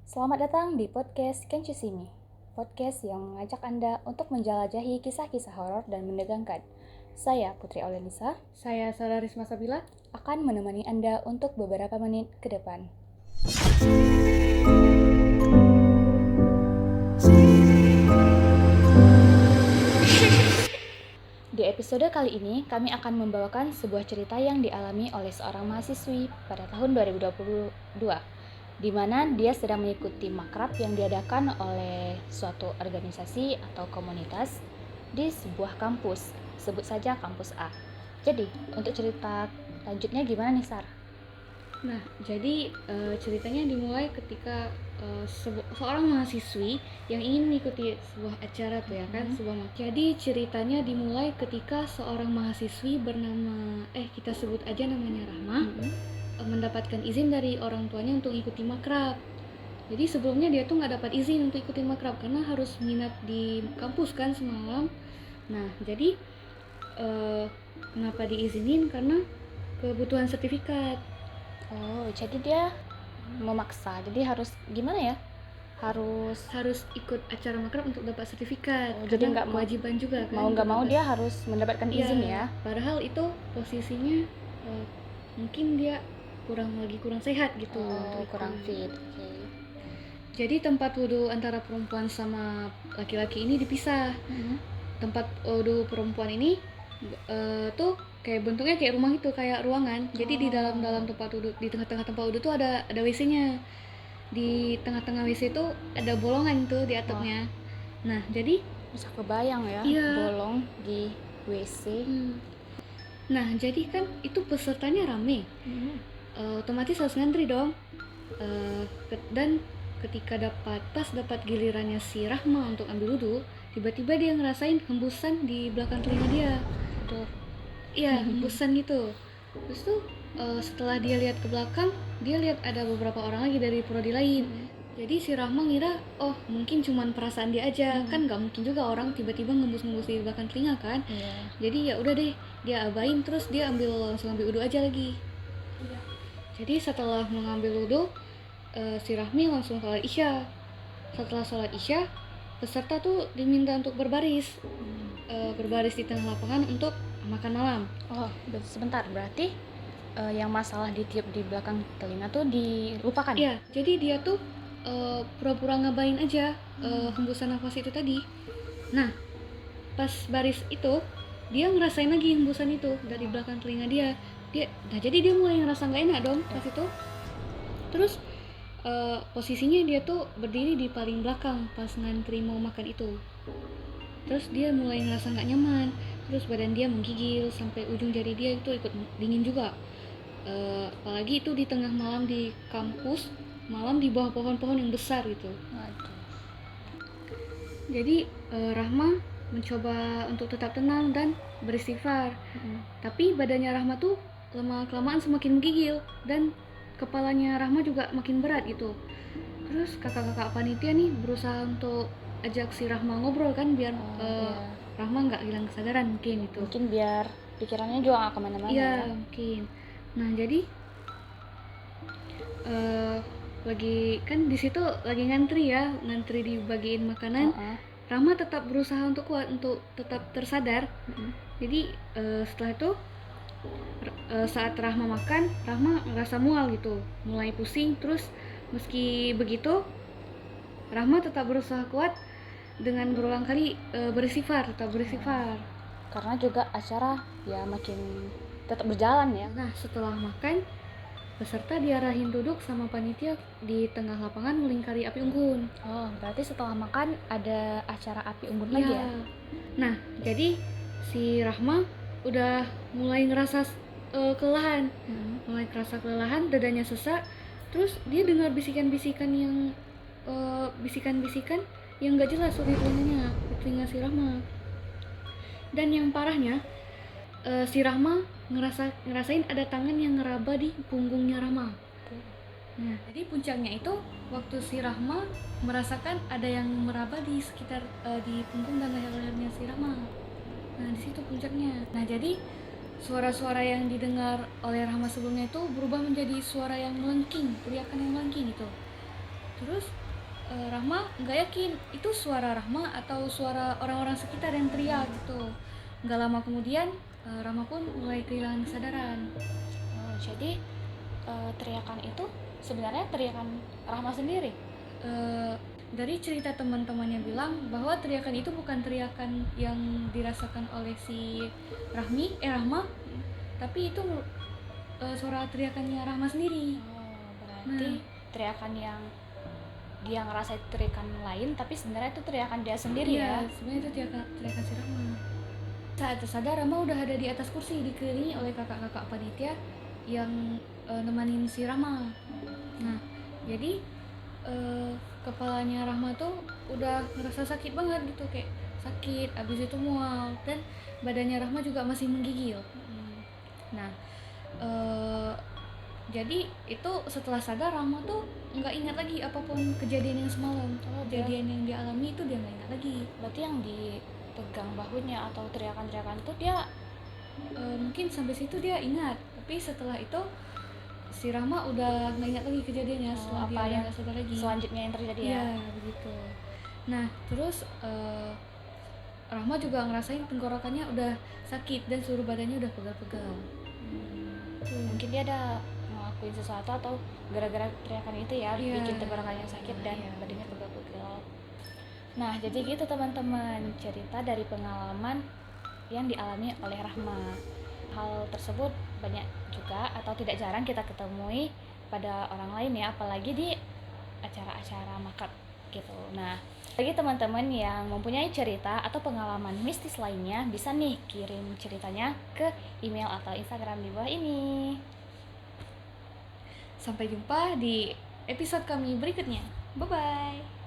Selamat datang di podcast Can't You See Me, podcast yang mengajak Anda untuk menjelajahi kisah-kisah horor dan menegangkan. Saya Putri Aulenisa, Saya Sarah Risma Sabila. akan menemani Anda untuk beberapa menit ke depan. Di episode kali ini, kami akan membawakan sebuah cerita yang dialami oleh seorang mahasiswi pada tahun 2022, di mana dia sedang mengikuti makrab yang diadakan oleh suatu organisasi atau komunitas di sebuah kampus, sebut saja kampus A. Jadi, untuk cerita lanjutnya gimana nih, Sar? Nah, jadi ceritanya dimulai ketika seorang mahasiswi yang ingin mengikuti sebuah acara tuh ya kan, Jadi ceritanya dimulai ketika seorang mahasiswi bernama kita sebut aja namanya Rahma, mendapatkan izin dari orang tuanya untuk ikuti makrab. Jadi sebelumnya dia tuh nggak dapat izin untuk ikuti makrab karena harus minat di kampus kan semalam. Nah, jadi kenapa diizinin? Karena kebutuhan sertifikat. Oh, jadi dia memaksa. Jadi harus gimana ya? Harus ikut acara makrab untuk dapat sertifikat. Oh, jadi karena nggak kewajiban juga kan. Mau nggak mau dia harus mendapatkan izin ya. Padahal itu posisinya mungkin dia kurang sehat gitu. Oh, kurang fit. Oke. Jadi tempat wudhu antara perempuan sama laki-laki ini dipisah. Tempat wudhu perempuan ini tuh kayak bentuknya kayak rumah gitu, kayak ruangan. Jadi di dalam tempat wudhu, di tengah-tengah tempat wudhu tuh ada WC-nya. Di tengah-tengah WC itu ada bolongan tuh di atapnya. Nah, jadi Bisa kebayang ya, Iya. bolong di WC. Nah, jadi kan itu pesertanya rame. Otomatis harus ngantri dong. Dan ketika pas dapat gilirannya si Rahma untuk ambil wudhu, tiba-tiba dia ngerasain hembusan di belakang telinga dia. Aduh. Iya, hembusan gitu. Terus tuh setelah dia lihat ke belakang, dia lihat ada beberapa orang lagi dari prodi lain. Jadi si Rahma ngira, oh mungkin cuman perasaan dia aja. Kan nggak mungkin juga orang tiba-tiba ngembus-ngembus di belakang telinga kan. Iya. Jadi ya udah deh, dia abain, terus dia langsung ambil wudhu aja lagi. Jadi setelah mengambil wudhu, si Rahmi langsung sholat isya. Setelah sholat isya, peserta tuh diminta untuk berbaris. Berbaris di tengah lapangan untuk makan malam. Oh, sebentar. Berarti yang masalah ditiup di belakang telinga tuh dilupakan? Iya, jadi dia tuh pura-pura ngabain aja hembusan nafas itu tadi. Nah, pas baris itu, dia ngerasain lagi hembusan itu dari belakang telinga dia. Nah jadi dia mulai ngerasa nggak enak dong pas itu. Terus posisinya dia tuh berdiri di paling belakang pas ngantri mau makan itu. Terus dia mulai ngerasa nggak nyaman. Terus badan dia menggigil sampai ujung jari dia itu ikut dingin juga. Apalagi itu di tengah malam di kampus, malam di bawah pohon-pohon yang besar gitu. Aduh. Jadi Rahma mencoba untuk tetap tenang dan beristighfar. Tapi badannya Rahma tuh lama-kelamaan semakin menggigil dan kepalanya Rahma juga makin berat gitu. Terus kakak-kakak panitia nih berusaha untuk ajak si Rahma ngobrol kan biar Rahma nggak hilang kesadaran mungkin gitu. Mungkin biar pikirannya juga nggak kemana-mana. Iya mungkin. Nah jadi lagi kan di situ lagi ngantri di bagiin makanan. Rahma tetap berusaha untuk kuat, untuk tetap tersadar. Jadi setelah itu saat Rahma makan, Rahma ngerasa mual gitu, mulai pusing. Terus meski begitu, Rahma tetap berusaha kuat dengan berulang kali tetap beristighfar. Karena juga acara ya makin tetap berjalan ya. Nah setelah makan, peserta diarahin duduk sama panitia di tengah lapangan melingkari api unggun. Oh, berarti setelah makan ada acara api unggun lagi ya? Nah, jadi si Rahma udah mulai ngerasa kelelahan. Dadanya sesak. Terus dia dengar bisikan-bisikan yang nggak jelas di telinga si Rahma. Dan yang parahnya, si Rahma ngerasain ada tangan yang ngeraba di punggungnya Rahma. Nah, jadi puncaknya itu waktu si Rahma merasakan ada yang meraba di sekitar di punggung dan lehernya si Rahma. Nah, di situ puncaknya. Nah, jadi suara-suara yang didengar oleh Rahma sebelumnya itu berubah menjadi suara yang melengking, teriakan yang melengking gitu. Terus Rahma nggak yakin itu suara Rahma atau suara orang-orang sekitar yang teriak gitu. Nggak lama kemudian Rahma pun mulai kehilangan kesadaran. Oh, jadi teriakan itu sebenarnya teriakan Rahma sendiri. Eh, dari cerita teman-temannya bilang bahwa teriakan itu bukan teriakan yang dirasakan oleh si Rahma, tapi itu suara teriakannya Rahma sendiri. Oh, berarti teriakan yang dia ngerasa itu teriakan lain, tapi sebenarnya itu teriakan dia sendiri ya. Sebenarnya itu teriakan si Rahma. Saat tersadar, Rahma udah ada di atas kursi dikelilingi oleh kakak-kakak panitia yang nemanin si Rahma. Nah, jadi kepalanya Rahma tuh udah ngerasa sakit banget gitu, kayak sakit, abis itu mual, dan badannya Rahma juga masih menggigil. Nah, jadi itu setelah sadar Rahma tuh nggak ingat lagi apapun kejadian yang semalam. Kejadian yang dialami itu dia nggak ingat lagi. Berarti yang dipegang bahunya atau teriakan-teriakan itu dia mungkin sampai situ dia ingat, tapi setelah itu si Rahma udah nggak ingat lagi kejadiannya. Setelah apa dia yang nggak sadar lagi selanjutnya yang terjadi ya. Iya, begitu. Nah, terus Rahma juga ngerasain tenggorokannya udah sakit dan seluruh badannya udah pegal-pegal. Mungkin dia ada ngelakuin sesuatu atau gara-gara teriakan itu ya bikin tenggorokannya sakit dan badannya pegal-pegal. Nah, jadi gitu teman-teman, cerita dari pengalaman yang dialami oleh Rahma. Hal tersebut banyak juga atau tidak jarang kita ketemui pada orang lain ya, apalagi di acara-acara makrab gitu. Nah, bagi teman-teman yang mempunyai cerita atau pengalaman mistis lainnya, bisa nih kirim ceritanya ke email atau Instagram di bawah ini. Sampai jumpa di episode kami berikutnya. Bye-bye.